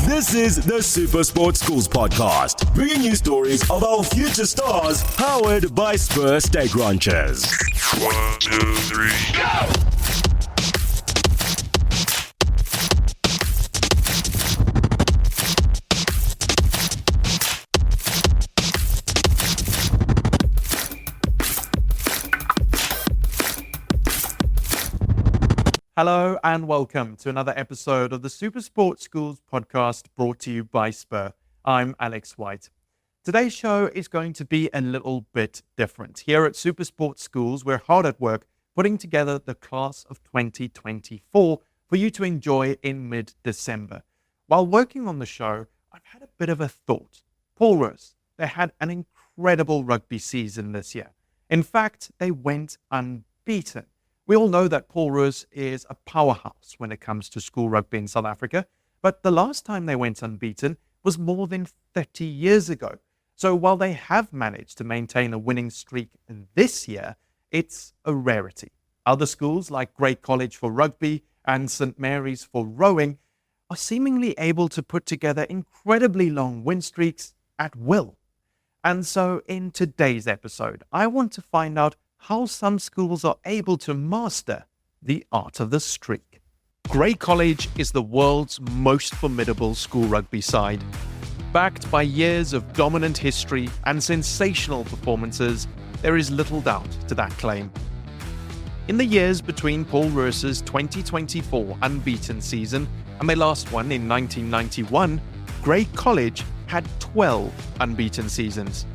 This is the Super Sports Schools podcast, bringing you stories of our future stars, powered by Spur Steak Ranchers. 1, 2, 3, go! Hello and welcome to another episode of the Super Sports Schools podcast brought to you by Spur. I'm Alex White. Today's show is going to be a little bit different. Here at Super Sports Schools, we're hard at work putting together the class of 2024 for you to enjoy in mid-December. While working on the show, I've had a bit of a thought. Paul Roos, they had an incredible rugby season this year. In fact, they went unbeaten. We all know that Paul Roos is a powerhouse when it comes to school rugby in South Africa, but the last time they went unbeaten was more than 30 years ago. So while they have managed to maintain a winning streak this year, it's a rarity. Other schools like Grey College for rugby and St. Mary's for rowing are seemingly able to put together incredibly long win streaks at will. And so in today's episode, I want to find out how some schools are able to master the art of the streak. Grey College is the world's most formidable school rugby side. Backed by years of dominant history and sensational performances, there is little doubt to that claim. In the years between Paul Roos's 2024 unbeaten season and their last one in 1991, Grey College had 12 unbeaten seasons.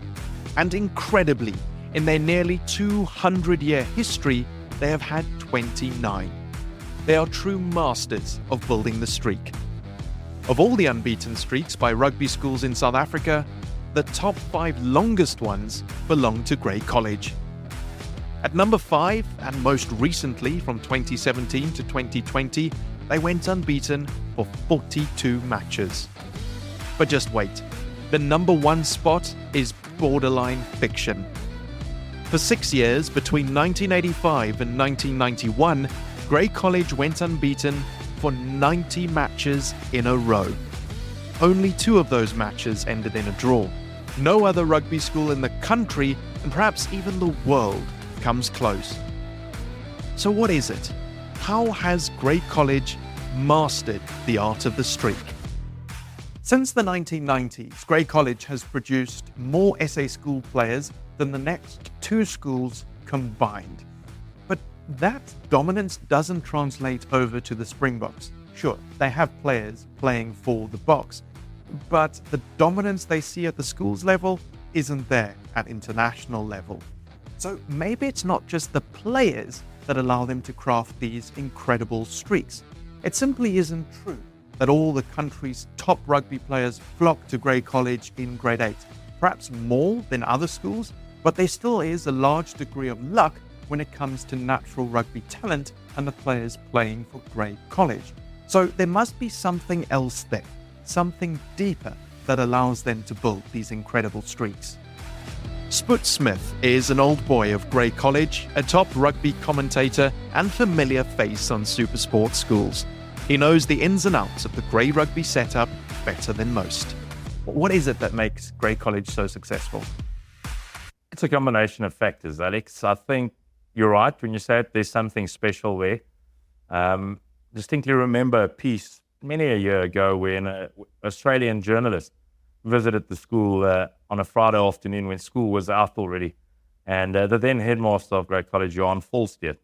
And incredibly, in their nearly 200-year history, they have had 29. They are true masters of building the streak. Of all the unbeaten streaks by rugby schools in South Africa, the top 5 longest ones belong to Grey College. At number 5, and most recently from 2017 to 2020, they went unbeaten for 42 matches. But just wait, the number 1 spot is borderline fiction. For 6 years, between 1985 and 1991, Grey College went unbeaten for 90 matches in a row. Only 2 of those matches ended in a draw. No other rugby school in the country, and perhaps even the world, comes close. So what is it? How has Grey College mastered the art of the streak? Since the 1990s, Grey College has produced more SA school players than the next 2 schools combined. But that dominance doesn't translate over to the Springboks. Sure, they have players playing for the Boks, but the dominance they see at the schools level isn't there at international level. So maybe it's not just the players that allow them to craft these incredible streaks. It simply isn't true that all the country's top rugby players flock to Grey College in grade 8, perhaps more than other schools, but there still is a large degree of luck when it comes to natural rugby talent and the players playing for Grey College. So there must be something else there, something deeper that allows them to build these incredible streaks. Sput Smith is an old boy of Grey College, a top rugby commentator and familiar face on Super Sports Schools. He knows the ins and outs of the Grey rugby setup better than most. What is it that makes Grey College so successful? It's a combination of factors, Alex. I think you're right when you say it, there's something special there. Distinctly remember a piece many a year ago when an Australian journalist visited the school on a Friday afternoon when school was out already. And the then headmaster of Grey College, Johan Volstead,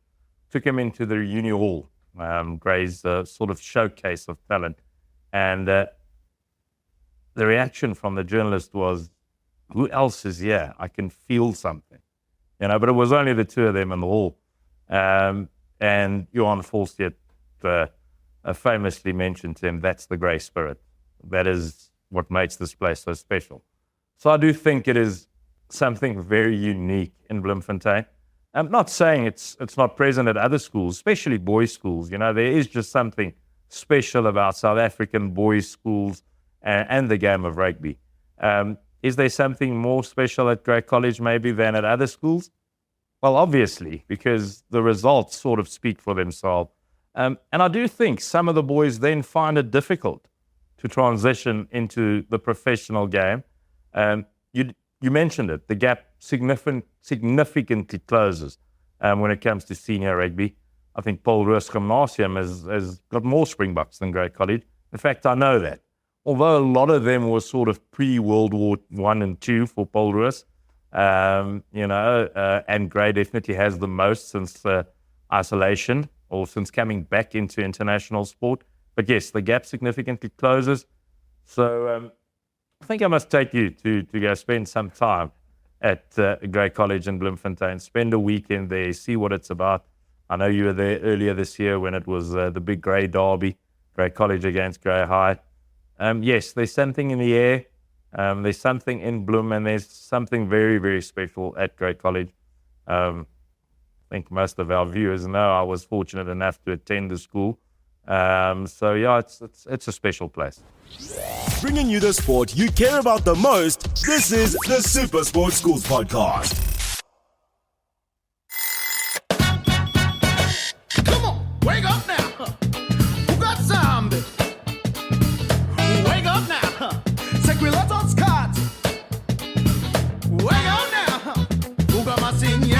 took him into the uni hall, Grey's sort of showcase of talent. And the reaction from the journalist was, "Who else is here? I can feel something." But it was only the 2 of them in the hall. And Johan Volstead famously mentioned to him, "That's the Grey spirit. That is what makes this place so special." So I do think it is something very unique in Bloemfontein. I'm not saying it's not present at other schools, especially boys' schools. There is just something special about South African boys' schools and the game of rugby. Is there something more special at Grey College maybe than at other schools? Well, obviously, because the results sort of speak for themselves. And I do think some of the boys then find it difficult to transition into the professional game. You mentioned it, the gap significantly closes when it comes to senior rugby. I think Paul Roos Gymnasium has got more Springboks than Grey College. In fact, I know that. Although a lot of them were sort of pre-World War I and II for Paul Roos, and Grey definitely has the most since isolation or since coming back into international sport. But yes, the gap significantly closes. So I think I must take you to go spend some time at Grey College in Bloemfontein, spend a weekend there, see what it's about. I know you were there earlier this year when it was the big Grey derby, Grey College against Grey High. Yes, there's something in the air. There's something in Bloem, and there's something very, very special at Grey College. I think most of our viewers know I was fortunate enough to attend the school. So yeah, it's a special place. Bringing you the sport you care about the most, this is the Super Sports Schools Podcast. Come on, wake up now. Who got zombies? Wake up now. Sequilatos cards. Wake up now. Who got my senior?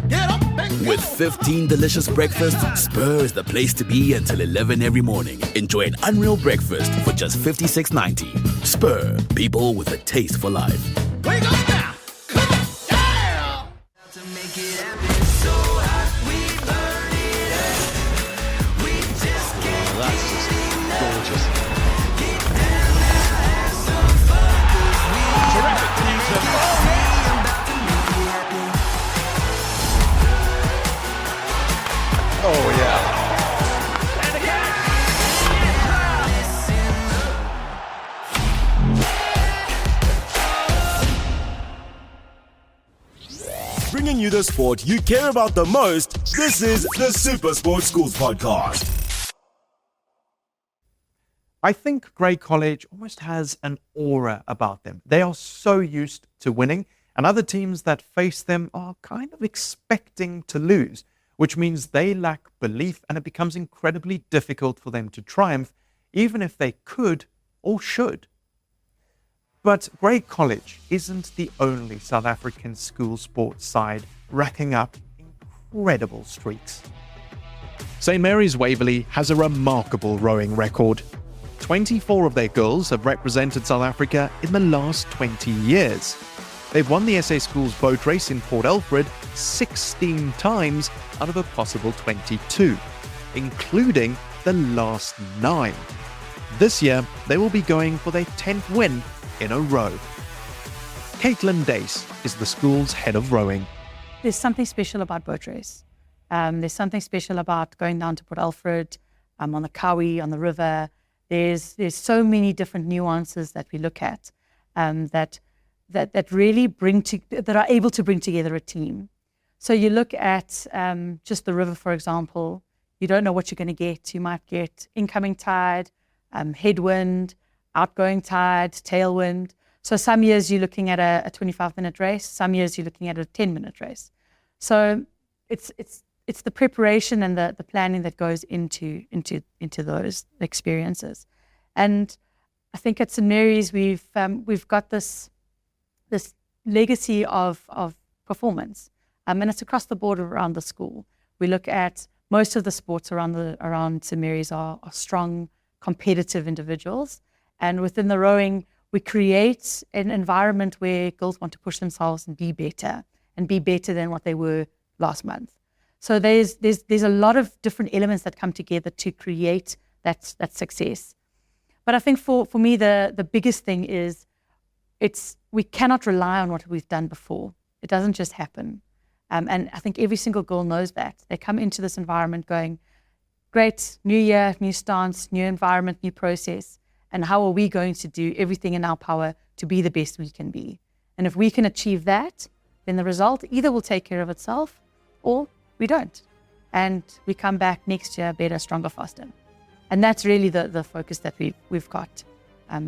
Get up and With 15 delicious breakfasts, Spur is the place to be until 11 every morning. Enjoy an unreal breakfast for just $56.90. Spur, people with a taste for life. wake up now. Come on, yeah. That's just gorgeous. Terrific use of Oh yeah. Bringing you the sport you care about the most, this is the Super Sports Schools Podcast. I think Grey College almost has an aura about them. They are so used to winning, and other teams that face them are kind of expecting to lose, which means they lack belief and it becomes incredibly difficult for them to triumph, even if they could or should. But Grey College isn't the only South African school sports side racking up incredible streaks. St. Mary's Waverley has a remarkable rowing record. 24 of their girls have represented South Africa in the last 20 years. They've won the SA Schools boat race in Port Alfred 16 times out of a possible 22, including the last 9. This year, they will be going for their 10th win in a row. Caitlin Dace is the school's head of rowing. There's something special about boat race. There's something special about going down to Port Alfred, on the Kawi, on the river. There's so many different nuances that we look at that really that are able to bring together a team. So you look at just the river, for example. You don't know what you're going to get. You might get incoming tide, headwind, outgoing tide, tailwind. So some years you're looking at a 25-minute race. Some years you're looking at a 10-minute race. So it's the preparation and the planning that goes into those experiences. And I think at St. Mary's we've got this legacy of performance, and it's across the board around the school. We look at most of the sports around St. Mary's are strong, competitive individuals, and within the rowing we create an environment where girls want to push themselves and be better than what they were last month. So there's a lot of different elements that come together to create that success. But I think for me the biggest thing is we cannot rely on what we've done before. It doesn't just happen. And I think every single girl knows that. They come into this environment going, great, new year, new stance, new environment, new process. And how are we going to do everything in our power to be the best we can be? And if we can achieve that, then the result either will take care of itself or we don't. And we come back next year better, stronger, faster. And that's really the focus that we've got,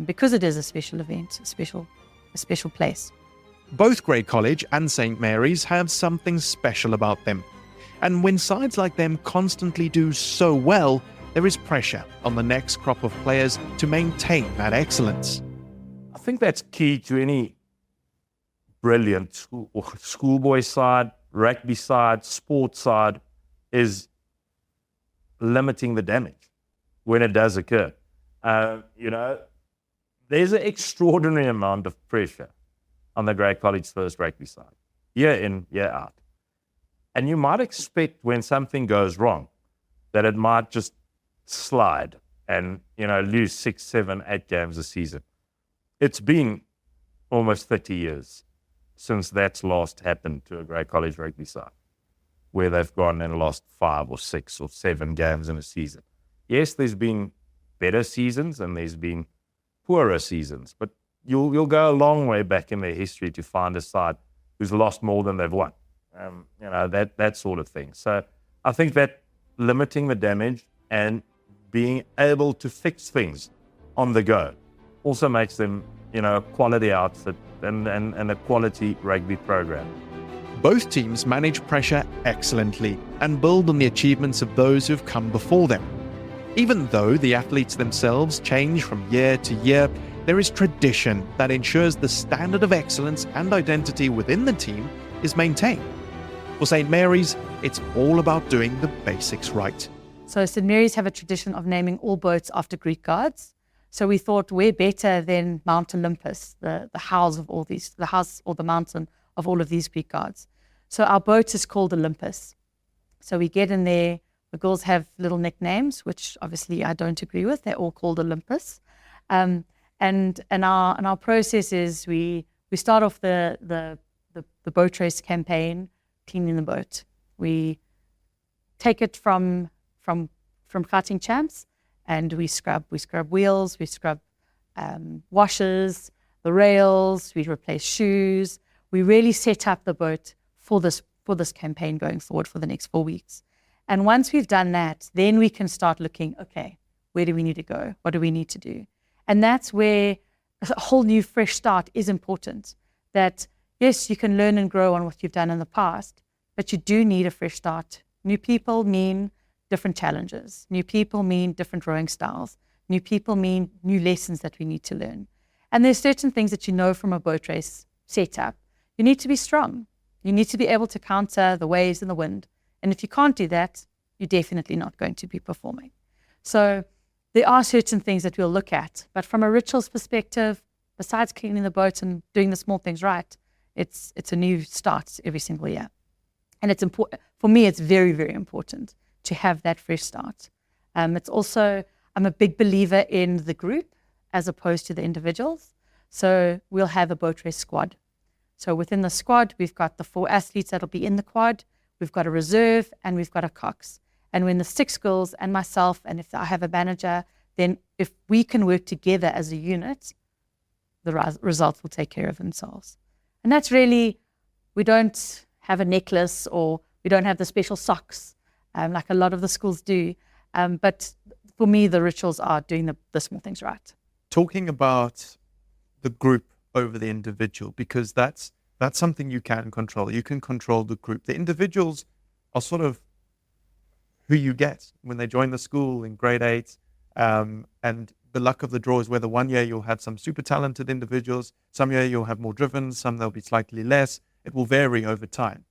because it is a special event, a special place. Both Grey College and St. Mary's have something special about them. And when sides like them constantly do so well, there is pressure on the next crop of players to maintain that excellence. I think that's key to any brilliant schoolboy side, rugby side, sports side, is limiting the damage when it does occur. There's an extraordinary amount of pressure on the Grey College First rugby side, year in, year out. And you might expect when something goes wrong that it might just slide and, lose 6, 7, 8 games a season. It's been almost 30 years since that's last happened to a Grey College rugby side, where they've gone and lost 5 or 6 or 7 games in a season. Yes, there's been better seasons and there's been poorer seasons, but you'll go a long way back in their history to find a side who's lost more than they've won. That sort of thing. So I think that limiting the damage and being able to fix things on the go also makes them, a quality outfit and a quality rugby program. Both teams manage pressure excellently and build on the achievements of those who've come before them. Even though the athletes themselves change from year to year, there is tradition that ensures the standard of excellence and identity within the team is maintained. For St. Mary's, it's all about doing the basics right. So St. Mary's have a tradition of naming all boats after Greek gods. So we thought we're better than Mount Olympus, the house of all these, the house or the mountain of all of these Greek gods. So our boat is called Olympus. So we get in there, the girls have little nicknames, which obviously I don't agree with. They're all called Olympus. And our process is we start off the boat race campaign cleaning the boat. We take it from karting champs, and we scrub wheels, we scrub washers, the rails, we replace shoes. We really set up the boat for this campaign going forward for the next 4 weeks. And once we've done that, then we can start looking, okay, where do we need to go? What do we need to do? And that's where a whole new fresh start is important. That yes, you can learn and grow on what you've done in the past, but you do need a fresh start. New people mean different challenges. New people mean different rowing styles. New people mean new lessons that we need to learn. And there's certain things that you know from a boat race setup. You need to be strong. You need to be able to counter the waves and the wind. And if you can't do that, you're definitely not going to be performing. So there are certain things that we'll look at. But from a rituals perspective, besides cleaning the boat and doing the small things right, it's a new start every single year. And it's important, for me, it's very, very important to have that fresh start. It's also, I'm a big believer in the group as opposed to the individuals. So we'll have a boat race squad. So within the squad, we've got the 4 athletes that'll be in the quad, we've got a reserve, and we've got a cox. And when the 6 girls and myself, and if I have a manager, then if we can work together as a unit, the results will take care of themselves. And that's really, we don't have a necklace or we don't have the special socks like a lot of the schools do. But for me, the rituals are doing the small things right. Talking about the group over the individual, because that's something you can control. You can control the group. The individuals are sort of who you get when they join the school in grade 8. And the luck of the draw is whether one year you'll have some super talented individuals, some year you'll have more driven, some there'll be slightly less. It will vary over time.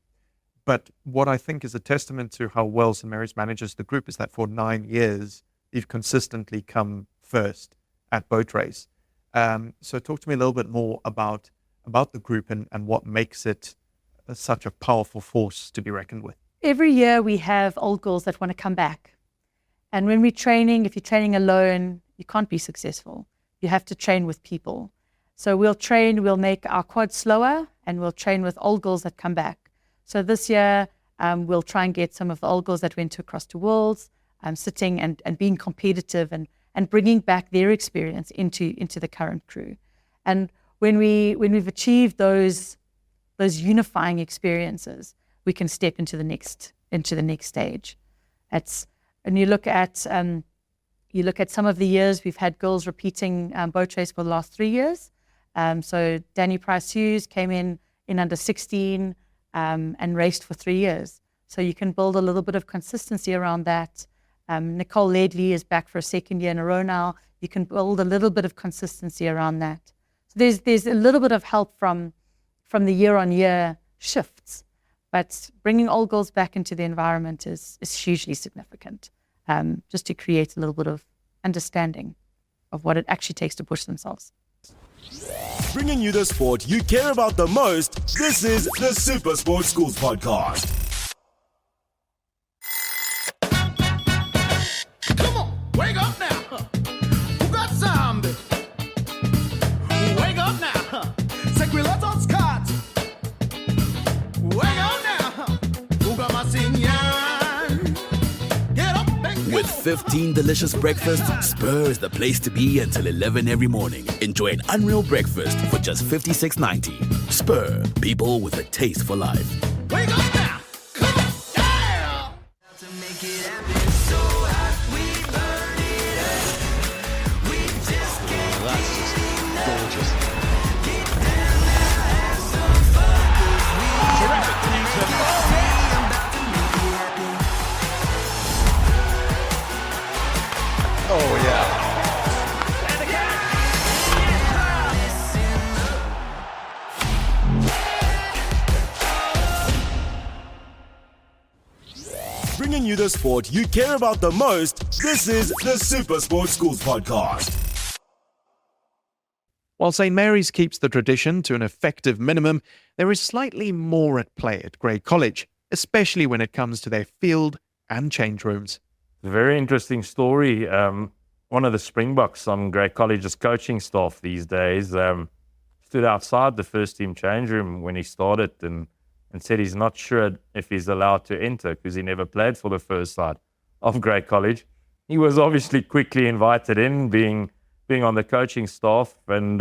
But what I think is a testament to how well St. Mary's manages the group is that for 9 years, you've consistently come first at boat race. So talk to me a little bit more about the group and what makes it such a powerful force to be reckoned with. Every year we have old girls that want to come back. And when we're training, if you're training alone, you can't be successful. You have to train with people. So we'll make our quad slower, and we'll train with old girls that come back. So this year, we'll try and get some of the old girls that went across to Worlds, sitting and being competitive and bringing back their experience into the current crew. And when we've achieved those unifying experiences, we can step into the next stage. And you look at some of the years we've had girls repeating boat race for the last 3 years. So Danny Price-Hughes came in under 16 and raced for 3 years. So you can build a little bit of consistency around that. Nicole Ledley is back for a second year in a row now. You can build a little bit of consistency around that. So there's a little bit of help from the year-on-year shifts, but bringing old girls back into the environment is hugely significant, just to create a little bit of understanding of what it actually takes to push themselves. Bringing you the sport you care about the most, this is the Super Sports Schools Podcast. Come on, wake up now. Who got zombie? Wake up now. Sequilatos Scott. Wake up now. Who got my singing? Get up and go. With 15 delicious breakfasts, Spur is the place to be until 11 every morning. Enjoy an unreal breakfast for just $56.90. Spur, people with a taste for life. Wake up now. Come on. Yeah. That's just gorgeous. Terrific Newton. Oh yeah. Bringing you the sport you care about the most, this is the Super Sports Schools Podcast. While St Mary's keeps the tradition to an effective minimum, there is slightly more at play at Grey College, especially when it comes to their field and change rooms. Very interesting story. One of the Springboks on Grey College's coaching staff these days stood outside the first team change room when he started and said he's not sure if he's allowed to enter because he never played for the first side of Grey College. He was obviously quickly invited in, being on the coaching staff, and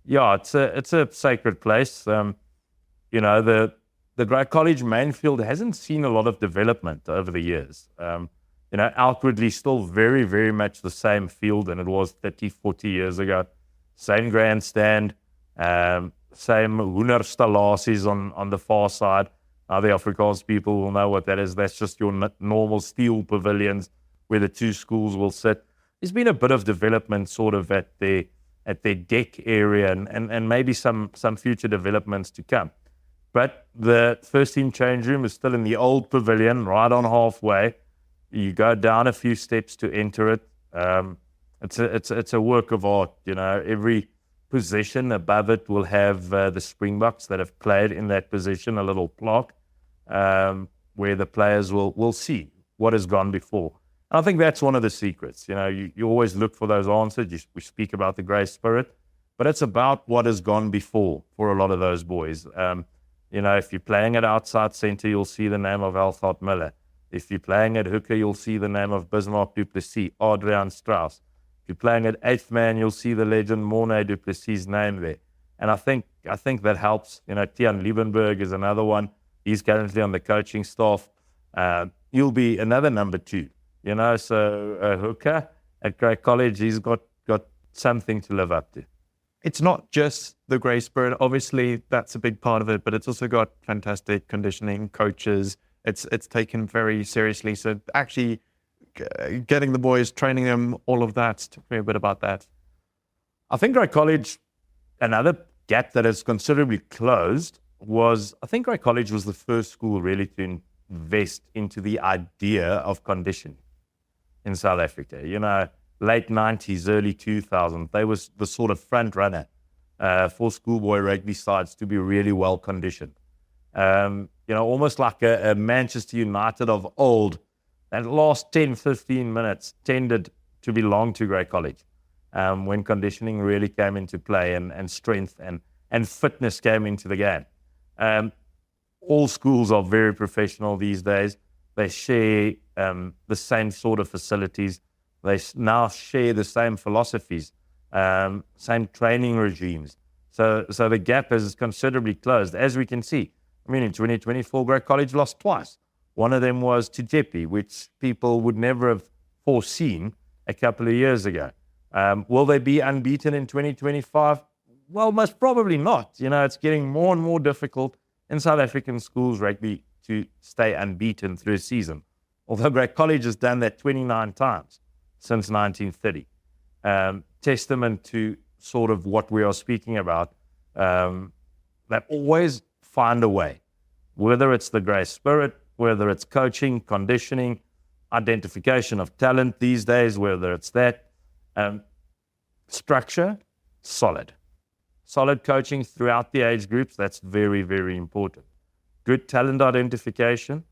it's a sacred place. You know, the Grey College main field hasn't seen a lot of development over the years. You know, outwardly still very, very much the same field than it was 30, 40 years ago. Same grandstand, same hoenderstallasies on the far side. Now the Afrikaans people will know what that is. That's just your normal steel pavilions where the two schools will sit. There's been a bit of development sort of at their deck area and maybe some future developments to come. But the first team change room is still in the old pavilion, right on halfway. You go down a few steps to enter it. It's a work of art. You know, every position above it will have the Springboks that have played in that position, a little plaque where the players will see what has gone before. And I think that's one of the secrets. You know, you always look for those answers. We speak about the grey spirit, but it's about what has gone before for a lot of those boys. You know, if you're playing at outside centre, you'll see the name of Althard Miller. If you're playing at hooker, you'll see the name of Bismarck du Plessis, Adrian Strauss. If you're playing at eighth man, you'll see the legend Mornay du Plessis' name there. And I think that helps. You know, Tian Liebenberg is another one. He's currently on the coaching staff. He'll be another number 2. You know, so a hooker at Grey College, he's got something to live up to. It's not just the grey spirit. Obviously, that's a big part of it, but it's also got fantastic conditioning, coaches. It's taken very seriously. So actually getting the boys, training them, all of that, talk me a bit about that. I think Grey College, another gap that has considerably closed was, I think Grey College was the first school really to invest into the idea of conditioning in South Africa. You know, late 90s, early 2000s, they was the sort of front runner for schoolboy rugby sides to be really well conditioned. You know, almost like a Manchester United of old. That last 10, 15 minutes tended to belong to Grey College when conditioning really came into play and strength and fitness came into the game. All schools are very professional these days. They share the same sort of facilities. They now share the same philosophies, same training regimes. So the gap has considerably closed, as we can see. I mean, in 2024, Grey College lost twice. One of them was to Jeppe, which people would never have foreseen a couple of years ago. Will they be unbeaten in 2025? Well, most probably not. You know, it's getting more and more difficult in South African schools rugby to stay unbeaten through a season. although Great College has done that 29 times since 1930. Testament to sort of what we are speaking about. They always find a way, whether it's the grey spirit, whether it's coaching, conditioning, identification of talent these days, whether it's that. Structure, solid. Solid coaching throughout the age groups, that's very, very important. Good talent identification.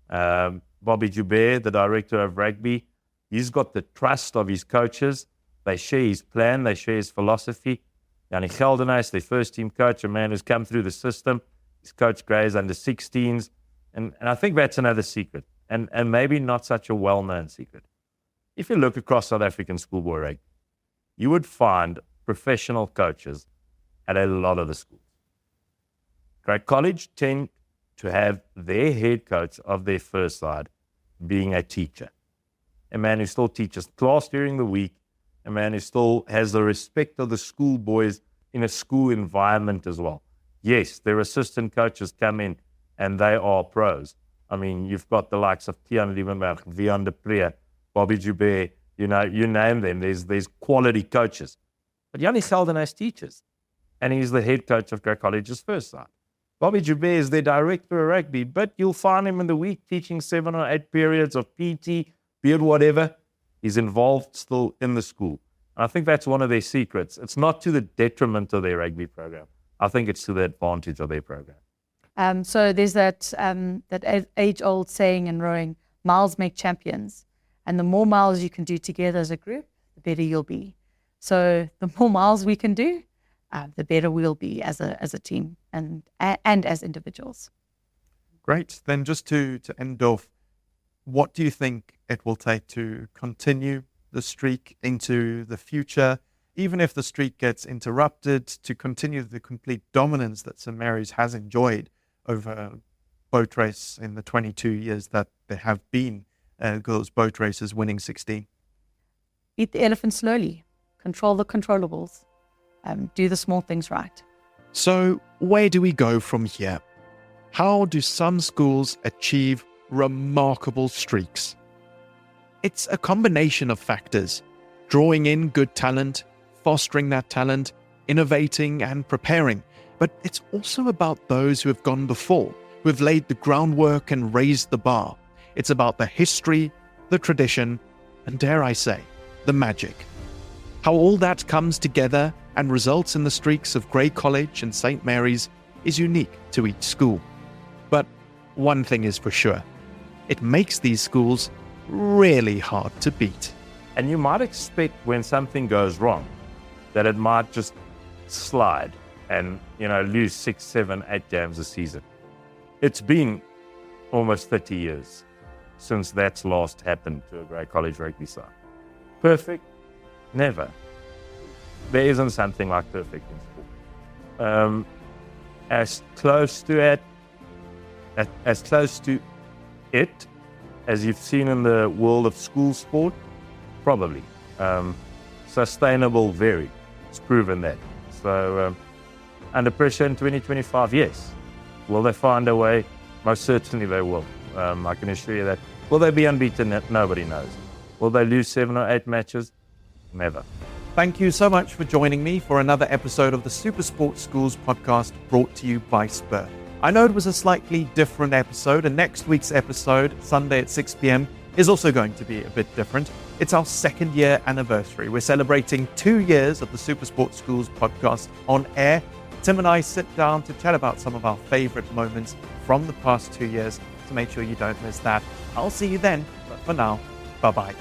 Bobby Joubert, the director of rugby, he's got the trust of his coaches. They share his plan, they share his philosophy. Yanni Geldenhuis, their first team coach, a man who's come through the system. He's coached Greys under 16s. And I think that's another secret, and maybe not such a well-known secret. If you look across South African schoolboy rugby, you would find professional coaches at a lot of the schools. Great College tend to have their head coach of their first side being a teacher, a man who still teaches class during the week, a man who still has the respect of the schoolboys in a school environment as well. Yes, their assistant coaches come in and they are pros. I mean, you've got the likes of Tiaan Liebenberg, Vian de Pre, Bobby Joubert, you name them. There's quality coaches. But Yanni Geldenhuis teaches, and he's the head coach of Great College's first side. Bobby Joubert is their director of rugby, but you'll find him in the week teaching 7 or 8 periods of PT, be it whatever. He's involved still in the school. And I think that's one of their secrets. It's not to the detriment of their rugby program. I think it's to the advantage of their program. So there's that age-old saying in rowing, miles make champions. And the more miles you can do together as a group, the better you'll be. So the more miles we can do, the better we'll be as a team and as individuals. Great. Then just to end off, what do you think it will take to continue the streak into the future, even if the streak gets interrupted, to continue the complete dominance that St. Mary's has enjoyed over boat race in the 22 years that there have been girls' boat races winning 16? Eat the elephant slowly. Control the controllables. Do the small things right. So where do we go from here? How do some schools achieve remarkable streaks? It's a combination of factors: drawing in good talent, fostering that talent, innovating and preparing. But it's also about those who have gone before, who have laid the groundwork and raised the bar. It's about the history, the tradition, and dare I say, the magic. How all that comes together and results in the streaks of Grey College and St. Mary's is unique to each school. But one thing is for sure, it makes these schools really hard to beat. And you might expect when something goes wrong that it might just slide and, lose 6, 7, 8 games a season. It's been almost 30 years since that's last happened to a Grey College rugby side. Perfect? Never. There isn't something like perfect in sport. As close to it as you've seen in the world of school sport, probably. Sustainable, very. It's proven that. So, under pressure in 2025, yes. Will they find a way? Most certainly they will. I can assure you that. Will they be unbeaten? Nobody knows. Will they lose 7 or 8 matches? Never. Thank you so much for joining me for another episode of the Super Sports Schools podcast brought to you by Spur. I know it was a slightly different episode, and next week's episode, Sunday at 6 p.m, is also going to be a bit different. It's our 2nd year anniversary. We're celebrating 2 years of the Super Sports Schools podcast on air. Tim and I sit down to chat about some of our favorite moments from the past 2 years, so make sure you don't miss that. I'll see you then, but for now, bye-bye.